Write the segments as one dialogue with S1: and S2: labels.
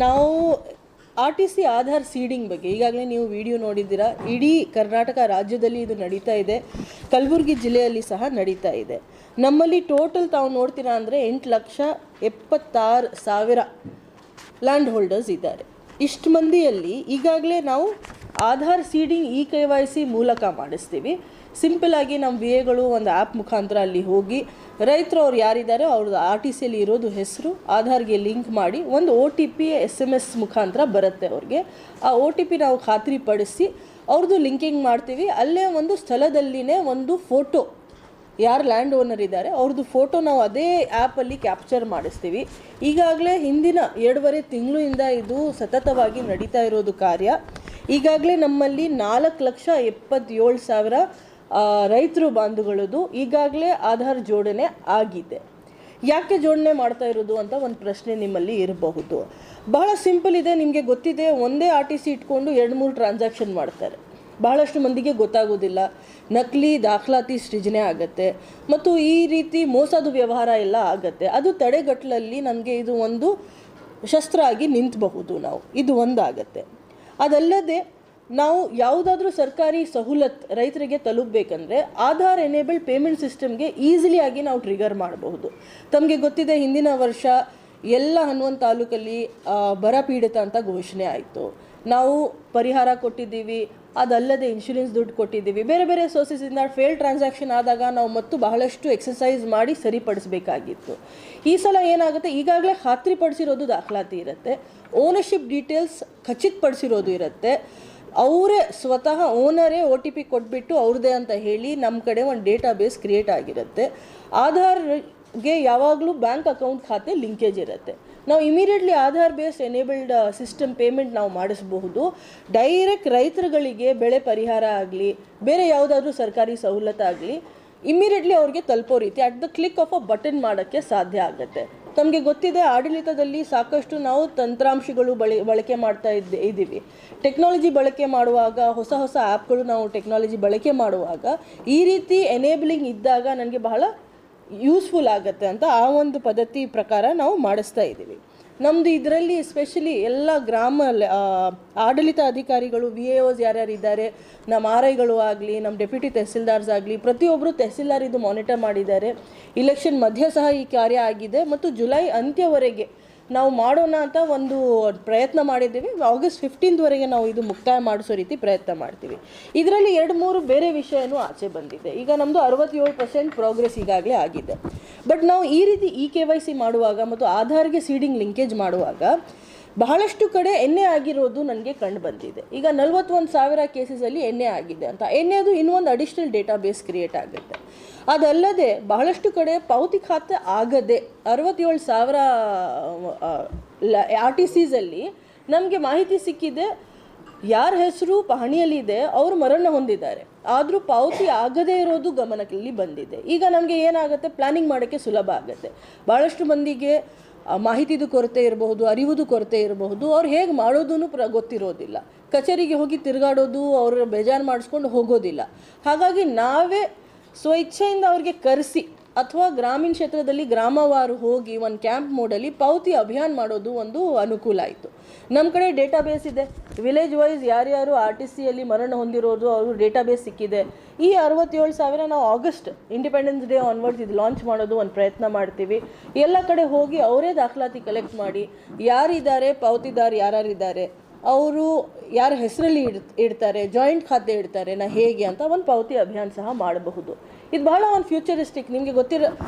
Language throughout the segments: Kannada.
S1: ನಾವು RTC ಆಧಾರ್ ಸೀಡಿಂಗ್ ಬಗ್ಗೆ ಈಗಾಗಲೇ ನೀವು ವಿಡಿಯೋ ನೋಡಿದ್ದೀರಾ. ಇಡೀ ಕರ್ನಾಟಕ ರಾಜ್ಯದಲ್ಲಿ ಇದು ನಡೀತಾ ಇದೆ, ಕಲಬುರಗಿ ಜಿಲ್ಲೆಯಲ್ಲಿ ಸಹ ನಡೀತಾ ಇದೆ. ನಮ್ಮಲ್ಲಿ ಟೋಟಲ್ ತಾವು ನೋಡ್ತೀರಾ ಅಂದರೆ 8,76,000 ಲ್ಯಾಂಡ್ ಹೋಲ್ಡರ್ಸ್ ಇದ್ದಾರೆ. ಇಷ್ಟು ಮಂದಿಯಲ್ಲಿ ಈಗಾಗಲೇ ನಾವು ಆಧಾರ್ ಸೀಡಿಂಗ್ KYC ಮೂಲಕ ಮಾಡಿಸ್ತೀವಿ. ಸಿಂಪಲಾಗಿ ನಮ್ಮ VAಗಳು ಒಂದು ಆ್ಯಪ್ ಮುಖಾಂತರ ಅಲ್ಲಿ ಹೋಗಿ ರೈತರು ಅವ್ರು ಯಾರಿದ್ದಾರೆ ಅವ್ರದ್ದು RTCಯಲ್ಲಿ ಇರೋದು ಹೆಸರು ಆಧಾರ್ಗೆ ಲಿಂಕ್ ಮಾಡಿ ಒಂದು OTP SMS ಮುಖಾಂತರ ಬರುತ್ತೆ ಅವ್ರಿಗೆ. ಆ OTP ನಾವು ಖಾತ್ರಿಪಡಿಸಿ ಅವ್ರದ್ದು ಲಿಂಕಿಂಗ್ ಮಾಡ್ತೀವಿ. ಅಲ್ಲೇ ಒಂದು ಸ್ಥಳದಲ್ಲಿನೇ ಒಂದು ಫೋಟೋ, ಯಾರು ಲ್ಯಾಂಡ್ ಓನರ್ ಇದ್ದಾರೆ ಅವ್ರದ್ದು ಫೋಟೋ ನಾವು ಅದೇ ಆ್ಯಪಲ್ಲಿ ಕ್ಯಾಪ್ಚರ್ ಮಾಡಿಸ್ತೀವಿ. ಈಗಾಗಲೇ ಹಿಂದಿನ 2.5 ತಿಂಗಳಿಂದ ಇದು ಸತತವಾಗಿ ನಡೀತಾ ಇರೋದು ಕಾರ್ಯ. ಈಗಾಗಲೇ ನಮ್ಮಲ್ಲಿ 4,77,000 ರೈತರು ಬಾಂಧುಗಳದು ಈಗಾಗಲೇ ಆಧಾರ್ ಜೋಡಣೆ ಆಗಿದೆ. ಯಾಕೆ ಜೋಡಣೆ ಮಾಡ್ತಾ ಇರೋದು ಅಂತ ಒಂದು ಪ್ರಶ್ನೆ ನಿಮ್ಮಲ್ಲಿ ಇರಬಹುದು. ಬಹಳ ಸಿಂಪಲ್ ಇದೆ, ನಿಮಗೆ ಗೊತ್ತಿದೆ. ಒಂದೇ RTC ಇಟ್ಕೊಂಡು 2-3 ಟ್ರಾನ್ಸಾಕ್ಷನ್ ಮಾಡ್ತಾರೆ. ಬಹಳಷ್ಟು ಮಂದಿಗೆ ಗೊತ್ತಾಗೋದಿಲ್ಲ. ನಕಲಿ ದಾಖಲಾತಿ ಸೃಜನೆ ಆಗುತ್ತೆ ಮತ್ತು ಈ ರೀತಿ ಮೋಸದ ವ್ಯವಹಾರ ಎಲ್ಲ ಆಗುತ್ತೆ. ಅದು ತಡೆಗಟ್ಟಲಲ್ಲಿ ನಮಗೆ ಇದು ಒಂದು ಶಸ್ತ್ರ ಆಗಿ ನಿಂತಬಹುದು. ಇದು ಒಂದಾಗತ್ತೆ. ಅದಲ್ಲದೆ ನಾವು ಯಾವುದಾದ್ರೂ ಸರ್ಕಾರಿ ಸವಲತ್ತು ರೈತರಿಗೆ ತಲುಪಬೇಕಂದ್ರೆ ಆಧಾರ್ ಎನೇಬಲ್ಡ್ ಪೇಮೆಂಟ್ ಸಿಸ್ಟಮ್ಗೆ ಈಸಿಲಿ ಆಗಿ ನಾವು ಟ್ರಿಗರ್ ಮಾಡಬಹುದು. ತಮಗೆ ಗೊತ್ತಿದೆ, ಹಿಂದಿನ ವರ್ಷ ಎಲ್ಲ 11 ತಾಲೂಕಲ್ಲಿ ಬರ ಪೀಡಿತ ಅಂತ ಘೋಷಣೆ ಆಯಿತು. ನಾವು ಪರಿಹಾರ ಕೊಟ್ಟಿದ್ದೀವಿ, ಅದಲ್ಲದೆ ಇನ್ಶೂರೆನ್ಸ್ ದುಡ್ಡು ಕೊಟ್ಟಿದ್ದೀವಿ. ಬೇರೆ ಬೇರೆ ಸೋರ್ಸಸಿಂದ ಫೇಲ್ ಟ್ರಾನ್ಸಾಕ್ಷನ್ ಆದಾಗ ನಾವು ಮತ್ತು ಬಹಳಷ್ಟು ಎಕ್ಸಸೈಸ್ ಮಾಡಿ ಸರಿಪಡಿಸಬೇಕಾಗಿತ್ತು. ಈ ಸಲ ಏನಾಗುತ್ತೆ, ಈಗಾಗಲೇ ಖಾತ್ರಿಪಡಿಸಿರೋದು ದಾಖಲಾತಿ ಇರುತ್ತೆ, ಓನರ್ಶಿಪ್ ಡೀಟೇಲ್ಸ್ ಖಚಿತಪಡಿಸಿರೋದು ಇರುತ್ತೆ. ಅವರೇ ಸ್ವತಃ ಓನರೇ OTP ಕೊಟ್ಬಿಟ್ಟು ಅವ್ರದ್ದೇ ಅಂತ ಹೇಳಿ ನಮ್ಮ ಕಡೆ ಒಂದು ಡೇಟಾಬೇಸ್ ಕ್ರಿಯೇಟ್ ಆಗಿರುತ್ತೆ. ಆಧಾರ್ಗೆ ಯಾವಾಗಲೂ ಬ್ಯಾಂಕ್ ಅಕೌಂಟ್ ಖಾತೆ ಲಿಂಕೇಜ್ ಇರುತ್ತೆ. ನಾವು immediately Aadhaar based enabled system payment ನಾವು ಮಾಡಿಸಬಹುದು. ಡೈರೆಕ್ಟ್ ರೈತರುಗಳಿಗೆ ಬೆಳೆ ಪರಿಹಾರ ಆಗಲಿ ಬೇರೆ ಯಾವುದಾದ್ರೂ ಸರ್ಕಾರಿ ಸವಲತ್ತಾಗಲಿ ಇಮಿಡಿಯೇಟ್ಲಿ ಅವ್ರಿಗೆ ತಲುಪೋ ರೀತಿ at the click of a button ಮಾಡೋಕ್ಕೆ ಸಾಧ್ಯ ಆಗುತ್ತೆ. ತಮಗೆ ಗೊತ್ತಿದೆ, ಆಡಳಿತದಲ್ಲಿ ಸಾಕಷ್ಟು ನಾವು ತಂತ್ರಾಂಶಗಳು ಬಳಕೆ ಮಾಡ್ತಾ ಇದ್ದೀವಿ. ಟೆಕ್ನಾಲಜಿ ಬಳಕೆ ಮಾಡುವಾಗ ಹೊಸ ಆ್ಯಪ್ಗಳು ನಾವು ಟೆಕ್ನಾಲಜಿ ಬಳಕೆ ಮಾಡುವಾಗ ಈ ರೀತಿ ಎನೇಬಲಿಂಗ್ ಇದ್ದಾಗ ನನಗೆ ಬಹಳ ಯೂಸ್ಫುಲ್ ಆಗುತ್ತೆ ಅಂತ ಆ ಒಂದು ಪದ್ಧತಿ ಪ್ರಕಾರ ನಾವು ಮಾಡಿಸ್ತಾ ಇದ್ದೀವಿ. ನಮ್ಮದು ಇದರಲ್ಲಿ ಎಸ್ಪೆಷಲಿ ಎಲ್ಲ ಗ್ರಾಮ ಆಡಳಿತ ಅಧಿಕಾರಿಗಳು VAOs ಯಾರ್ಯಾರು ಇದ್ದಾರೆ, ನಮ್ಮ RIಗಳು ಆಗಲಿ ನಮ್ಮ ಡೆಪ್ಯೂಟಿ ತಹಸೀಲ್ದಾರ್ಸ್ ಆಗಲಿ ಪ್ರತಿಯೊಬ್ಬರು ತಹಸೀಲ್ದಾರ್ ಇದು ಮಾನಿಟರ್ ಮಾಡಿದ್ದಾರೆ. ಇಲೆಕ್ಷನ್ ಮಧ್ಯೆ ಸಹ ಈ ಕಾರ್ಯ ಆಗಿದೆ ಮತ್ತು ಜುಲೈ ಅಂತ್ಯವರೆಗೆ ನಾವು ಮಾಡೋಣ ಅಂತ ಒಂದು ಪ್ರಯತ್ನ ಮಾಡಿದ್ದೀವಿ. ಆಗಸ್ಟ್ 15ವರೆಗೆ ನಾವು ಇದು ಮುಕ್ತಾಯ ಮಾಡಿಸೋ ರೀತಿ ಪ್ರಯತ್ನ ಮಾಡ್ತೀವಿ. ಇದರಲ್ಲಿ 2-3 ಬೇರೆ ವಿಷಯನೂ ಆಚೆ ಬಂದಿದೆ. ಈಗ ನಮ್ಮದು 67% ಪ್ರೋಗ್ರೆಸ್ ಈಗಾಗಲೇ ಆಗಿದೆ. ಬಟ್ ನಾವು ಈ ರೀತಿ KYC ಮಾಡುವಾಗ ಮತ್ತು ಆಧಾರ್ಗೆ ಸೀಡಿಂಗ್ ಲಿಂಕೇಜ್ ಮಾಡುವಾಗ ಬಹಳಷ್ಟು ಕಡೆ NA ಆಗಿರೋದು ನನಗೆ ಕಂಡು ಬಂದಿದೆ. ಈಗ 41,000 ಕೇಸಸಲ್ಲಿ NA ಆಗಿದೆ ಅಂತ. NAದು ಇನ್ನೊಂದು ಅಡಿಷ್ನಲ್ ಡೇಟಾಬೇಸ್ ಕ್ರಿಯೇಟ್ ಆಗುತ್ತೆ. ಅದಲ್ಲದೆ ಬಹಳಷ್ಟು ಕಡೆ ಪಾವತಿ ಖಾತೆ ಆಗದೆ 67,000 RTCಸಲ್ಲಿ ನಮಗೆ ಮಾಹಿತಿ ಸಿಕ್ಕಿದೆ, ಯಾರ ಹೆಸರು ಪಹಣಿಯಲ್ಲಿದೆ ಅವರು ಮರಣ ಹೊಂದಿದ್ದಾರೆ, ಆದರೂ ಪಾವತಿ ಆಗದೇ ಇರೋದು ಗಮನದಲ್ಲಿ ಬಂದಿದೆ. ಈಗ ನಮಗೆ ಏನಾಗುತ್ತೆ, ಪ್ಲ್ಯಾನಿಂಗ್ ಮಾಡೋಕ್ಕೆ ಸುಲಭ ಆಗುತ್ತೆ. ಭಾಳಷ್ಟು ಮಂದಿಗೆ ಮಾಹಿತಿದು ಕೊರತೆ ಇರಬಹುದು, ಅರಿವುದು ಕೊರತೆ ಇರಬಹುದು, ಅವ್ರು ಹೇಗೆ ಮಾಡೋದೂ ಗೊತ್ತಿರೋದಿಲ್ಲ. ಕಚೇರಿಗೆ ಹೋಗಿ ತಿರುಗಾಡೋದು, ಅವ್ರ ಬೇಜಾರು ಮಾಡಿಸ್ಕೊಂಡು ಹೋಗೋದಿಲ್ಲ. ಹಾಗಾಗಿ ನಾವೇ ಸ್ವಇಚ್ಛೆಯಿಂದ ಅವ್ರಿಗೆ ಕರೆಸಿ ಅಥವಾ ಗ್ರಾಮೀಣ ಕ್ಷೇತ್ರದಲ್ಲಿ ಗ್ರಾಮವಾರು ಹೋಗಿ ಒಂದು ಕ್ಯಾಂಪ್ ಮೋಡಲ್ಲಿ ಪಾವತಿ ಅಭಿಯಾನ ಮಾಡೋದು ಒಂದು ಅನುಕೂಲ ಆಯಿತು. ನಮ್ಮ ಕಡೆ ಡೇಟಾಬೇಸ್ ಇದೆ, ವಿಲೇಜ್ ವೈಸ್ ಯಾರ್ಯಾರು RTCಯಲ್ಲಿ ಮರಣ ಹೊಂದಿರೋದು ಅವರು ಡೇಟಾಬೇಸ್ ಸಿಕ್ಕಿದೆ. ಈ 67,000 ನಾವು ಆಗಸ್ಟ್ ಇಂಡಿಪೆಂಡೆನ್ಸ್ ಡೇ ಆನ್ವರ್ಡ್ಸ್ ಇದು ಲಾಂಚ್ ಮಾಡೋದು ಒಂದು ಪ್ರಯತ್ನ ಮಾಡ್ತೀವಿ. ಎಲ್ಲ ಕಡೆ ಹೋಗಿ ಅವರೇ ದಾಖಲಾತಿ ಕಲೆಕ್ಟ್ ಮಾಡಿ ಯಾರಿದ್ದಾರೆ, ಪಾವತಿದಾರ ಯಾರ್ಯಾರಿದ್ದಾರೆ, ಅವರು ಯಾರ ಹೆಸರಲ್ಲಿ ಇಡ್ತಾರೆ, ಜಾಯಿಂಟ್ ಖಾತೆ ಇಡ್ತಾರೆ ಹೇಗೆ ಅಂತ ಒಂದು ಪಾವತಿ ಅಭಿಯಾನ ಸಹ ಮಾಡಬಹುದು. ಇದು ಬಹಳ ಒಂದು ಫ್ಯೂಚರಿಸ್ಟಿಕ್, ನಿಮಗೆ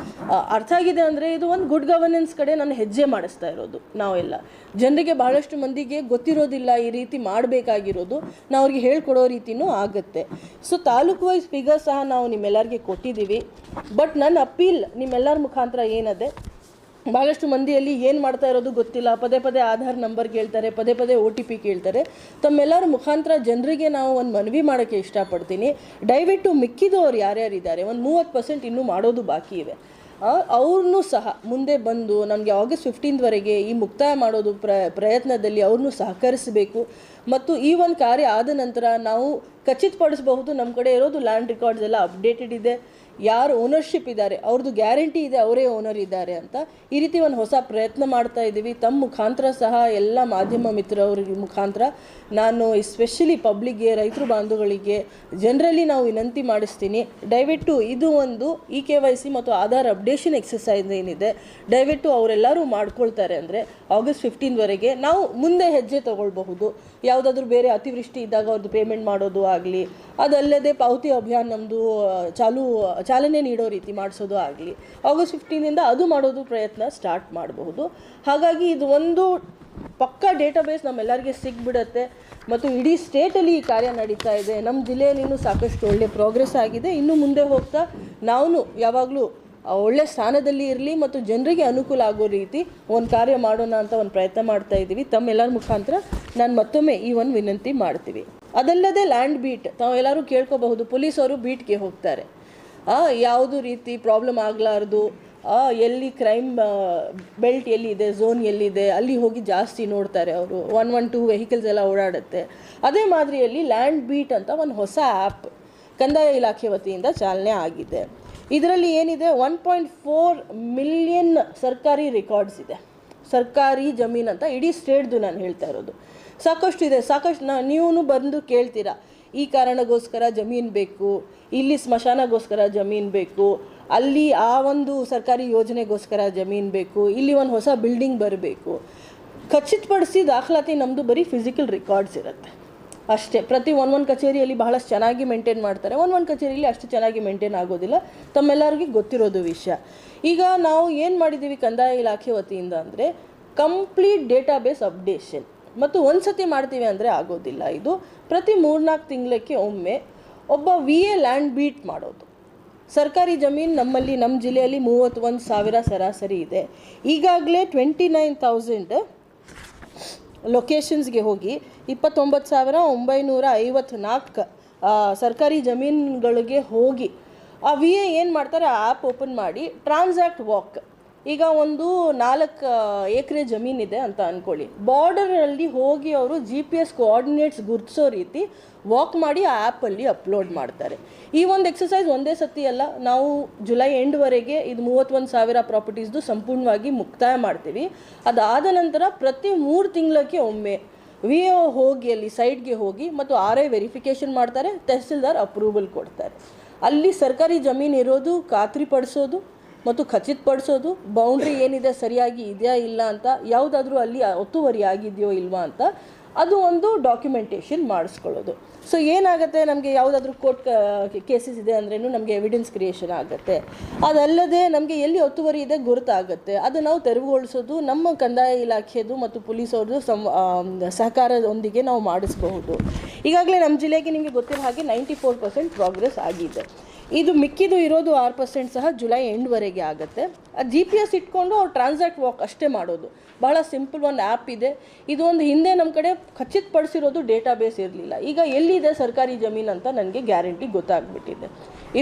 S1: ಅರ್ಥ ಆಗಿದೆ ಅಂದರೆ ಇದು ಒಂದು ಗುಡ್ ಗವರ್ನೆನ್ಸ್ ಕಡೆ ನಾನು ಹೆಜ್ಜೆ ಮಾಡಿಸ್ತಾ ಇರೋದು. ನಾವೆಲ್ಲ ಜನರಿಗೆ ಬಹಳಷ್ಟು ಮಂದಿಗೆ ಗೊತ್ತಿರೋದಿಲ್ಲ ಈ ರೀತಿ ಮಾಡಬೇಕಾಗಿರೋದು, ನಾವು ಅವ್ರಿಗೆ ಹೇಳ್ಕೊಡೋ ರೀತಿಯೂ ಆಗುತ್ತೆ. ಸೊ ತಾಲೂಕು ವೈಸ್ ಫಿಗರ್ ಸಹ ನಾವು ನಿಮ್ಮೆಲ್ಲರಿಗೆ ಕೊಟ್ಟಿದ್ದೀವಿ. ಬಟ್ ನನ್ನ ಅಪೀಲ್ ನಿಮ್ಮೆಲ್ಲರ ಮುಖಾಂತರ ಏನದೆ, ಭಾಳಷ್ಟು ಮಂದಿಯಲ್ಲಿ ಏನು ಮಾಡ್ತಾ ಇರೋದು ಗೊತ್ತಿಲ್ಲ, ಪದೇ ಆಧಾರ್ ನಂಬರ್ ಕೇಳ್ತಾರೆ, ಪದೇ OTP ಕೇಳ್ತಾರೆ. ತಮ್ಮೆಲ್ಲರ ಮುಖಾಂತರ ಜನರಿಗೆ ನಾವು ಒಂದು ಮನವಿ ಮಾಡೋಕ್ಕೆ ಇಷ್ಟಪಡ್ತೀನಿ, ದಯವಿಟ್ಟು ಮಿಕ್ಕಿದವರು ಯಾರ್ಯಾರಿದ್ದಾರೆ ಒಂದು 30% ಇನ್ನೂ ಮಾಡೋದು ಬಾಕಿ ಇವೆ, ಅವ್ರನ್ನೂ ಸಹ ಮುಂದೆ ಬಂದು ನಮಗೆ ಆಗಸ್ಟ್ 15ವರೆಗೆ ಈ ಮುಕ್ತಾಯ ಮಾಡೋದು ಪ್ರಯತ್ನದಲ್ಲಿ ಅವ್ರನ್ನೂ ಸಹಕರಿಸಬೇಕು. ಮತ್ತು ಈ ಒಂದು ಕಾರ್ಯ ಆದ ನಂತರ ನಾವು ಖಚಿತಪಡಿಸಬಹುದು ನಮ್ಮ ಕಡೆ ಇರೋದು ಲ್ಯಾಂಡ್ ರೆಕಾರ್ಡ್ಸ್ ಎಲ್ಲ ಅಪ್ಡೇಟೆಡ್ ಇದೆ, ಯಾರು ಓನರ್ಶಿಪ್ ಇದ್ದಾರೆ ಅವ್ರದ್ದು ಗ್ಯಾರಂಟಿ ಇದೆ, ಅವರೇ ಓನರ್ ಇದ್ದಾರೆ ಅಂತ. ಈ ರೀತಿ ಒಂದು ಹೊಸ ಪ್ರಯತ್ನ ಮಾಡ್ತಾ ಇದ್ದೀವಿ. ತಮ್ಮ ಮುಖಾಂತರ ಸಹ ಎಲ್ಲ ಮಾಧ್ಯಮ ಮಿತ್ರವ್ರಿಗೆ ಮುಖಾಂತರ ನಾನು ಎಸ್ಪೆಷಲಿ ಪಬ್ಲಿಕ್ಗೆ, ರೈತರು ಬಾಂಧವಗಳಿಗೆ ಜನರಲ್ಲಿ ನಾವು ವಿನಂತಿ ಮಾಡಿಸ್ತೀನಿ, ದಯವಿಟ್ಟು ಇದು ಒಂದು KYC ಮತ್ತು ಆಧಾರ್ ಅಪ್ಡೇಷನ್ ಎಕ್ಸಸೈಸ್ ಏನಿದೆ ದಯವಿಟ್ಟು ಅವರೆಲ್ಲರೂ ಮಾಡ್ಕೊಳ್ತಾರೆ ಅಂದರೆ ಆಗಸ್ಟ್ 15ವರೆಗೆ ನಾವು ಮುಂದೆ ಹೆಜ್ಜೆ ತಗೊಳ್ಬಹುದು. ಯಾವುದಾದ್ರೂ ಬೇರೆ ಅತಿವೃಷ್ಟಿ ಇದ್ದಾಗ ಅವ್ರದ್ದು ಪೇಮೆಂಟ್ ಮಾಡೋದು ಆಗಲಿ, ಅದಲ್ಲದೆ ಪಾವತಿ ಅಭಿಯಾನ ನಮ್ಮದು ಚಾಲನೆ ನೀಡೋ ರೀತಿ ಮಾಡಿಸೋದು ಆಗಲಿ, ಆಗಸ್ಟ್ 15ಇಂದ ಅದು ಮಾಡೋದು ಪ್ರಯತ್ನ ಸ್ಟಾರ್ಟ್ ಮಾಡಬಹುದು. ಹಾಗಾಗಿ ಇದು ಒಂದು ಪಕ್ಕಾ ಡೇಟಾಬೇಸ್ ನಮ್ಮೆಲ್ಲರಿಗೆ ಸಿಗ್ಬಿಡುತ್ತೆ ಮತ್ತು ಇಡೀ ಸ್ಟೇಟಲ್ಲಿ ಈ ಕಾರ್ಯ ನಡೀತಾ ಇದೆ. ನಮ್ಮ ಜಿಲ್ಲೆಯಲ್ಲಿ ಇನ್ನೂ ಸಾಕಷ್ಟು ಒಳ್ಳೆ ಪ್ರೋಗ್ರೆಸ್ ಆಗಿದೆ. ಇನ್ನು ಮುಂದೆ ಹೋಗ್ತಾ ನಾವು ಯಾವಾಗಲೂ ಒಳ್ಳೆ ಸ್ಥಾನದಲ್ಲಿ ಇರಲಿ ಮತ್ತು ಜನರಿಗೆ ಅನುಕೂಲ ಆಗೋ ರೀತಿ ಒಂದು ಕಾರ್ಯ ಮಾಡೋಣ ಅಂತ ಒಂದು ಪ್ರಯತ್ನ ಮಾಡ್ತಾ ಇದ್ದೀವಿ. ತಮ್ಮೆಲ್ಲರ ಮುಖಾಂತರ ನಾನು ಮತ್ತೊಮ್ಮೆ ಈ ಒಂದು ವಿನಂತಿ ಮಾಡ್ತೀವಿ. ಅದಲ್ಲದೆ ಲ್ಯಾಂಡ್ ಬೀಟ್ ತಾವೆಲ್ಲರೂ ಕೇಳ್ಕೋಬಹುದು, ಪೊಲೀಸವರು ಬೀಟ್ಗೆ ಹೋಗ್ತಾರೆ, ಯಾವುದು ರೀತಿ ಪ್ರಾಬ್ಲಮ್ ಆಗಲಾರ್ದು, ಎಲ್ಲಿ ಕ್ರೈಮ್ ಬೆಲ್ಟ್ ಎಲ್ಲಿದೆ, ಝೋನ್ ಎಲ್ಲಿದೆ ಅಲ್ಲಿ ಹೋಗಿ ಜಾಸ್ತಿ ನೋಡ್ತಾರೆ ಅವರು. 112 ವೆಹಿಕಲ್ಸ್ ಎಲ್ಲ ಓಡಾಡುತ್ತೆ. ಅದೇ ಮಾದರಿಯಲ್ಲಿ ಲ್ಯಾಂಡ್ ಬೀಟ್ ಅಂತ ಒಂದು ಹೊಸ ಆ್ಯಪ್ ಕಂದಾಯ ಇಲಾಖೆ ವತಿಯಿಂದ ಚಾಲನೆ ಆಗಿದೆ. ಇದರಲ್ಲಿ ಏನಿದೆ, 1.4 ಮಿಲಿಯನ್ ಸರ್ಕಾರಿ ರೆಕಾರ್ಡ್ಸ್ ಇದೆ. ಸರ್ಕಾರಿ ಜಮೀನು ಅಂತ ಇಡೀ ಸ್ಟೇಟ್ದು ನಾನು ಹೇಳ್ತಾ ಇರೋದು. ಸಾಕಷ್ಟು ಇದೆ, ಸಾಕಷ್ಟು ನೀವು ಬಂದು ಕೇಳ್ತೀರಾ, ಈ ಕಾರಣಕ್ಕೋಸ್ಕರ ಜಮೀನು ಬೇಕು, ಇಲ್ಲಿ ಸ್ಮಶಾನಗೋಸ್ಕರ ಜಮೀನು ಬೇಕು, ಅಲ್ಲಿ ಆ ಒಂದು ಸರ್ಕಾರಿ ಯೋಜನೆಗೋಸ್ಕರ ಜಮೀನು ಬೇಕು, ಇಲ್ಲಿ ಒಂದು ಹೊಸ ಬಿಲ್ಡಿಂಗ್ ಬರಬೇಕು. ಖಚಿತಪಡಿಸಿ ದಾಖಲಾತಿ ನಮ್ಮದು ಬರೀ ಫಿಸಿಕಲ್ ರೆಕಾರ್ಡ್ಸ್ ಇರುತ್ತೆ ಅಷ್ಟೇ. ಪ್ರತಿ ಒಂದೊಂದು ಕಚೇರಿಯಲ್ಲಿ ಬಹಳಷ್ಟು ಚೆನ್ನಾಗಿ ಮೇಂಟೈನ್ ಮಾಡ್ತಾರೆ, ಒಂದೊಂದು ಕಚೇರಿಯಲ್ಲಿ ಅಷ್ಟು ಚೆನ್ನಾಗಿ ಮೇಂಟೈನ್ ಆಗೋದಿಲ್ಲ, ತಮ್ಮೆಲ್ಲರಿಗೂ ಗೊತ್ತಿರೋದು ವಿಷಯ. ಈಗ ನಾವು ಏನು ಮಾಡಿದ್ದೀವಿ ಕಂದಾಯ ಇಲಾಖೆ ವತಿಯಿಂದ ಅಂದರೆ ಕಂಪ್ಲೀಟ್ ಡೇಟಾಬೇಸ್ ಅಪ್ಡೇಷನ್. ಮತ್ತು ಒಂದು ಸತಿ ಮಾಡ್ತೀವಿ ಅಂದರೆ ಆಗೋದಿಲ್ಲ, ಇದು ಪ್ರತಿ 3-4 ತಿಂಗಳಿಗೆ ಒಮ್ಮೆ ಒಬ್ಬ VA ಲ್ಯಾಂಡ್ ಬೀಟ್ ಮಾಡೋದು. ಸರ್ಕಾರಿ ಜಮೀನು ನಮ್ಮಲ್ಲಿ ನಮ್ಮ ಜಿಲ್ಲೆಯಲ್ಲಿ 31,000 ಸರಾಸರಿ ಇದೆ. ಈಗಾಗಲೇ 29,000 ಲೊಕೇಶನ್ಸ್ಗೆ ಹೋಗಿ 29,954 ಸರ್ಕಾರಿ ಜಮೀನುಗಳಿಗೆ ಹೋಗಿ ಆ VA ಏನು ಮಾಡ್ತಾರೆ, ಆ್ಯಪ್ ಓಪನ್ ಮಾಡಿ ಟ್ರಾನ್ಸಾಕ್ಟ್ ವಾಕ್. ಈಗ ಒಂದು 4 ಎಕರೆ ಜಮೀನಿದೆ ಅಂತ ಅಂದ್ಕೊಳ್ಳಿ, ಬಾರ್ಡರಲ್ಲಿ ಹೋಗಿ ಅವರು GPS ಕೋಆರ್ಡಿನೇಟ್ಸ್ ಗುರುತಿಸೋ ರೀತಿ ವಾಕ್ ಮಾಡಿ ಆ ಆ್ಯಪಲ್ಲಿ ಅಪ್ಲೋಡ್ ಮಾಡ್ತಾರೆ. ಈ ಒಂದು ಎಕ್ಸಸೈಸ್ ಒಂದೇ ಸತಿ ಅಲ್ಲ, ನಾವು ಜುಲೈ ಎಂಡ್ವರೆಗೆ ಇದು 31,000 ಪ್ರಾಪರ್ಟೀಸ್ದು ಸಂಪೂರ್ಣವಾಗಿ ಮುಕ್ತಾಯ ಮಾಡ್ತೀವಿ. ಅದಾದ ನಂತರ ಪ್ರತಿ 3 ತಿಂಗಳಿಗೆ ಒಮ್ಮೆ VO ಹೋಗಿ ಅಲ್ಲಿ ಸೈಟ್ಗೆ ಹೋಗಿ ಮತ್ತು RI ವೆರಿಫಿಕೇಷನ್ ಮಾಡ್ತಾರೆ, ತಹಸೀಲ್ದಾರ್ ಅಪ್ರೂವಲ್ ಕೊಡ್ತಾರೆ. ಅಲ್ಲಿ ಸರ್ಕಾರಿ ಜಮೀನು ಇರೋದು ಖಾತ್ರಿಪಡಿಸೋದು ಮತ್ತು ಖಚಿತಪಡಿಸೋದು, ಬೌಂಡ್ರಿ ಏನಿದೆ ಸರಿಯಾಗಿ ಇದೆಯಾ ಇಲ್ಲ ಅಂತ, ಯಾವುದಾದ್ರೂ ಅಲ್ಲಿ ಒತ್ತುವರಿ ಆಗಿದೆಯೋ ಇಲ್ವಾ ಅಂತ ಅದು ಒಂದು ಡಾಕ್ಯುಮೆಂಟೇಷನ್ ಮಾಡಿಸ್ಕೊಳ್ಳೋದು. ಸೊ ಏನಾಗುತ್ತೆ, ನಮಗೆ ಯಾವುದಾದ್ರೂ ಕೋರ್ಟ್ ಕೇಸಸ್ ಇದೆ ಅಂದ್ರೂ ನಮಗೆ ಎವಿಡೆನ್ಸ್ ಕ್ರಿಯೇಷನ್ ಆಗುತ್ತೆ. ಅದಲ್ಲದೆ ನಮಗೆ ಎಲ್ಲಿ ಒತ್ತುವರಿ ಇದೆ ಗುರುತಾಗುತ್ತೆ, ಅದು ನಾವು ತೆರವುಗೊಳಿಸೋದು ನಮ್ಮ ಕಂದಾಯ ಇಲಾಖೆದು ಮತ್ತು ಪೊಲೀಸವ್ರದ್ದು ಸಹಕಾರದೊಂದಿಗೆ ನಾವು ಮಾಡಿಸಬಹುದು. ಈಗಾಗಲೇ ನಮ್ಮ ಜಿಲ್ಲೆಗೆ ನಿಮಗೆ ಗೊತ್ತಿರೋ ಹಾಗೆ 94% ಪ್ರೋಗ್ರೆಸ್ ಆಗಿದೆ. ಇದು ಮಿಕ್ಕಿದು ಇರೋದು 6% ಸಹ ಜುಲೈ ಎಂಡ್ವರೆಗೆ ಆಗುತ್ತೆ. GPS ಇಟ್ಕೊಂಡು ಅವ್ರು ಟ್ರಾನ್ಸಾಕ್ಟ್ ವಾಕ್ ಅಷ್ಟೇ ಮಾಡೋದು. ಭಾಳ ಸಿಂಪಲ್ ಒಂದು ಆ್ಯಪ್ ಇದೆ. ಇದು ಒಂದು ಹಿಂದೆ ನಮ್ಮ ಕಡೆ ಖಚಿತಪಡಿಸಿರೋದು ಡೇಟಾಬೇಸ್ ಇರಲಿಲ್ಲ. ಈಗ ಎಲ್ಲಿದೆ ಸರ್ಕಾರಿ ಜಮೀನು ಅಂತ ನನಗೆ ಗ್ಯಾರಂಟಿ ಗೊತ್ತಾಗ್ಬಿಟ್ಟಿದೆ.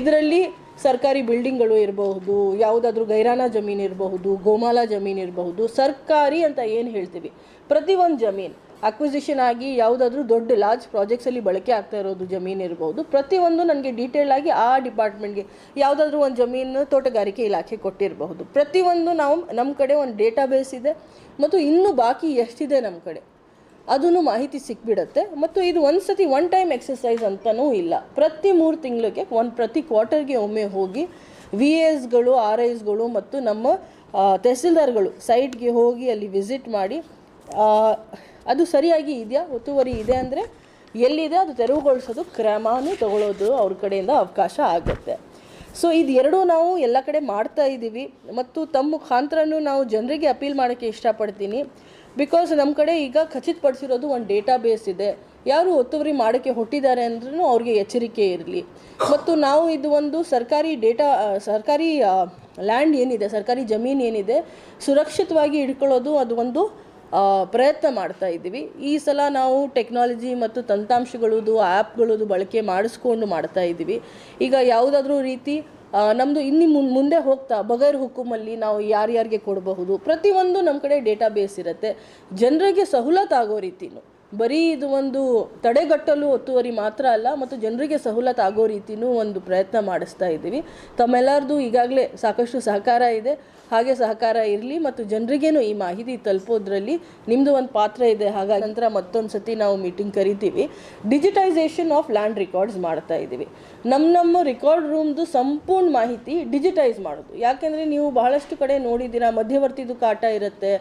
S1: ಇದರಲ್ಲಿ ಸರ್ಕಾರಿ ಬಿಲ್ಡಿಂಗ್ಗಳು ಇರಬಹುದು, ಯಾವುದಾದ್ರೂ ಗೈರಾನ ಜಮೀನು ಇರಬಹುದು, ಗೋಮಾಲ ಜಮೀನು ಇರಬಹುದು, ಸರ್ಕಾರಿ ಅಂತ ಏನು ಹೇಳ್ತೀವಿ ಪ್ರತಿಯೊಂದು ಜಮೀನು ಅಕ್ವಿಸಿಷನ್ ಆಗಿ ಯಾವುದಾದ್ರೂ ದೊಡ್ಡ ಲಾರ್ಜ್ ಪ್ರಾಜೆಕ್ಟ್ಸಲ್ಲಿ ಬಳಕೆ ಆಗ್ತಾ ಇರೋದು ಜಮೀನು ಇರ್ಬೋದು. ಪ್ರತಿಯೊಂದು ನನಗೆ ಡೀಟೇಲ್ ಆಗಿ ಆ ಡಿಪಾರ್ಟ್ಮೆಂಟ್ಗೆ ಯಾವುದಾದ್ರೂ ಒಂದು ಜಮೀನು ತೋಟಗಾರಿಕೆ ಇಲಾಖೆ ಕೊಟ್ಟಿರಬಹುದು. ಪ್ರತಿಯೊಂದು ನಾವು ನಮ್ಮ ಕಡೆ ಒಂದು ಡೇಟಾಬೇಸ್ ಇದೆ ಮತ್ತು ಇನ್ನೂ ಬಾಕಿ ಎಷ್ಟಿದೆ ನಮ್ಮ ಕಡೆ ಅದನ್ನು ಮಾಹಿತಿ ಸಿಕ್ಬಿಡುತ್ತೆ. ಮತ್ತು ಇದು ಒಂದು ಸತಿ ಒನ್ ಟೈಮ್ ಎಕ್ಸಸೈಸ್ ಅಂತಲೂ ಇಲ್ಲ, ಪ್ರತಿ 3 ತಿಂಗಳಿಗೆ ಪ್ರತಿ ಕ್ವಾರ್ಟರ್ಗೆ ಒಮ್ಮೆ ಹೋಗಿ VAಸ್ಗಳು RIಸ್ಗಳು ಮತ್ತು ನಮ್ಮ ತಹಸೀಲ್ದಾರ್ಗಳು ಸೈಟ್ಗೆ ಹೋಗಿ ಅಲ್ಲಿ ವಿಸಿಟ್ ಮಾಡಿ ಅದು ಸರಿಯಾಗಿ ಇದೆಯಾ, ಒತ್ತುವರಿ ಇದೆ ಅಂದರೆ ಎಲ್ಲಿದೆ ಅದು ತೆರವುಗೊಳಿಸೋದು ಕ್ರಮನೂ ತಗೊಳ್ಳೋದು ಅವ್ರ ಕಡೆಯಿಂದ ಅವಕಾಶ ಆಗುತ್ತೆ. ಸೊ ಇದು ಎರಡೂ ನಾವು ಎಲ್ಲ ಕಡೆ ಮಾಡ್ತಾ ಇದ್ದೀವಿ ಮತ್ತು ತಮ್ಮ ಮುಖಾಂತರನೂ ನಾವು ಜನರಿಗೆ ಅಪೀಲ್ ಮಾಡೋಕ್ಕೆ ಇಷ್ಟಪಡ್ತೀನಿ. ಬಿಕಾಸ್ ನಮ್ಮ ಕಡೆ ಈಗ ಖಚಿತಪಡಿಸಿರೋದು ಒಂದು ಡೇಟಾಬೇಸ್ ಇದೆ. ಯಾರು ಒತ್ತುವರಿ ಮಾಡೋಕ್ಕೆ ಹೊಟ್ಟಿದ್ದಾರೆ ಅಂದ್ರೂ ಅವ್ರಿಗೆ ಎಚ್ಚರಿಕೆ ಇರಲಿ. ಮತ್ತು ನಾವು ಇದು ಒಂದು ಸರ್ಕಾರಿ ಲ್ಯಾಂಡ್ ಏನಿದೆ, ಸರ್ಕಾರಿ ಜಮೀನು ಏನಿದೆ ಸುರಕ್ಷಿತವಾಗಿ ಇಟ್ಕೊಳ್ಳೋದು ಅದು ಒಂದು ಪ್ರಯತ್ನ ಮಾಡ್ತಾ ಇದ್ದೀವಿ. ಈ ಸಲ ನಾವು ಟೆಕ್ನಾಲಜಿ ಮತ್ತು ತಂತ್ರಾಂಶಗಳದ್ದು ಆ್ಯಪ್ಗಳದ್ದು ಬಳಕೆ ಮಾಡಿಸ್ಕೊಂಡು ಮಾಡ್ತಾ ಇದ್ದೀವಿ. ಈಗ ಯಾವುದಾದ್ರೂ ರೀತಿ ನಮ್ಮದು ಇನ್ನು ಮುಂದೆ ಹೋಗ್ತಾ ಬಗೈರ್ ಹುಕುಮಲ್ಲಿ ನಾವು ಯಾರ್ಯಾರಿಗೆ ಕೊಡಬಹುದು, ಪ್ರತಿಯೊಂದು ನಮ್ಮ ಕಡೆ ಡೇಟಾಬೇಸ್ ಇರುತ್ತೆ. ಜನರಿಗೆ ಸವಲತ್ತು ಆಗೋ ರೀತಿಯೂ ಬರೀ ಇದು ಒಂದು ತಡೆಗಟ್ಟಲು ಒತ್ತುವರಿ ಮಾತ್ರ ಅಲ್ಲ, ಮತ್ತು ಜನರಿಗೆ ಸವಲತ್ತು ಆಗೋ ರೀತಿಯೂ ಒಂದು ಪ್ರಯತ್ನ ಮಾಡಿಸ್ತಾ ಇದ್ದೀವಿ. ತಮ್ಮೆಲ್ಲರದು ಈಗಾಗಲೇ ಸಾಕಷ್ಟು ಸಹಕಾರ ಇದೆ, ಹಾಗೆ ಸಹಕಾರ ಇರಲಿ ಮತ್ತು ಜನರಿಗೇನು ಈ ಮಾಹಿತಿ ತಲುಪೋದ್ರಲ್ಲಿ ನಿಮ್ಮದು ಒಂದು ಪಾತ್ರ ಇದೆ. ಹಾಗಾಗಿ ನಂತರ ಮತ್ತೊಂದು ಸತಿ ನಾವು ಮೀಟಿಂಗ್ ಕರಿತೀವಿ. ಡಿಜಿಟೈಸೇಷನ್ ಆಫ್ ಲ್ಯಾಂಡ್ ರೆಕಾರ್ಡ್ಸ್ ಮಾಡ್ತಾ ಇದ್ದೀವಿ. ನಮ್ಮ ರೆಕಾರ್ಡ್ ರೂಮ್ದು ಸಂಪೂರ್ಣ ಮಾಹಿತಿ ಡಿಜಿಟೈಸ್ ಮಾಡೋದು. ಯಾಕೆಂದರೆ ನೀವು ಬಹಳಷ್ಟು ಕಡೆ ನೋಡಿದ್ದೀರಾ, ಮಧ್ಯವರ್ತಿದು ಕಾಟ ಇರುತ್ತೆ,